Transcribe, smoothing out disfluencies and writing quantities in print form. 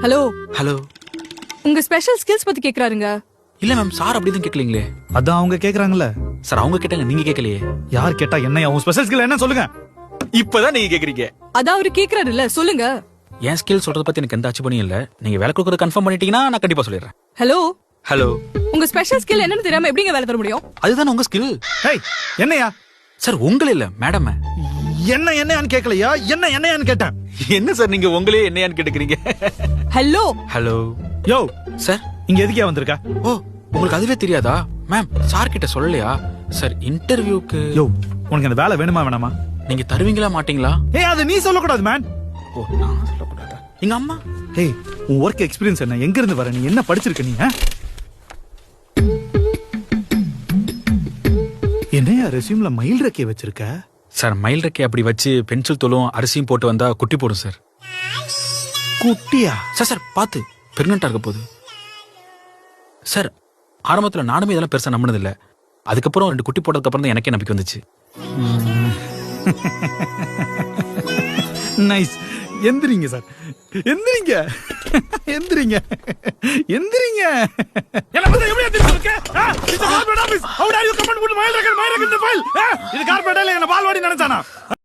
Hello hello. உங்க special skills பத்தி கேக்குறாருங்க. இல்ல மேம், சார் அப்படிதான் கேட்கலீங்களே. அதான் அவங்க கேக்குறாங்கல்ல. சார் அவங்க கேட்டாங்க, நீங்க கேட்கலையே. யார் கேட்டா என்ன உன் ஸ்பெஷல் ஸ்கில் என்ன சொல்லுங்க. இப்பதான் நீங்க கேக்குறீங்க. அதான் அவரு கேக்குறாருல்ல, சொல்லுங்க. என் ஸ்கில் சொல்றத பத்தி எனக்கு எந்த ஆட்சேபனையும் இல்ல. நீங்க வேலை கொடுக்கறத கன்ஃபார்ம் பண்ணிட்டீங்கன்னா நான் கண்டிப்பா சொல்லிடுறேன். Hello hello. உங்க ஸ்பெஷல் ஸ்கில் என்னன்னு தெரியாம எப்படிங்க வேலை தர முடியும்? அதுதானே உங்க ஸ்கில். ஏய் என்னையா? சார் உங்கள இல்ல மேடம். என்னையான்னு கேட்கலையா? என்னையான்னு கேட்டேன். என்ன சார் நீங்க உங்களே என்னையான்னு கேட்டுக்கிறீங்க? Hello hello. யோ சார் இங்க எதுக்கே வந்திருக்க? ஓ, உங்களுக்கு அதுவே தெரியாதா? மேம் சார் கிட்ட சொல்லலையா? சார் இன்டர்வியூக்கு. யோ உனக்கு அந்த வேலை வேணுமா வேணாமா? நீங்க தருவீங்களா மாட்டீங்களா? ஏய் அது நீ சொல்லக்கூடாது மேன். ஓ, நான் சொல்லக்கூடாதா? எங்க அம்மா. ஏய் உன் ஒர்க் எக்ஸ்பீரியன்ஸ் என்ன? எங்க இருந்து வர? நீ என்ன படிச்சிருக்க நீ? என்னையா ரெஸ்யூம்ல மயில் ரெக்கை வச்சிருக்க? சார் மயில் ரெக்கை அப்படி வச்சு பென்சில் தூளும் அரிசியும் போட்டு வந்தா குட்டி போடும் சார். குட்டியா? சார் சார் பார்த்து பிரெக்னெண்டா இருக்க போகுது சார். ஆரம்பத்துல நானுமே இதெல்லாம் பெருசா நம்பினது இல்ல. அதுக்கப்புறம் 2 குட்டி போட்டதுக்கு அப்புறம் தான் எனக்கே நம்பிக்கை வந்துச்சு. நைஸ். எந்திரிங்க சார், எந்திரிங்க எந்திரிங்க எந்திரிங்க. என்ன பண்ற? எப்படி எந்திரிக்க? இது corporate office. How do you comment with my record இந்த ஃபைல்? இது கார்ப்பரேட் இல்ல, என்ன பால்வாடி நினைச்சானா?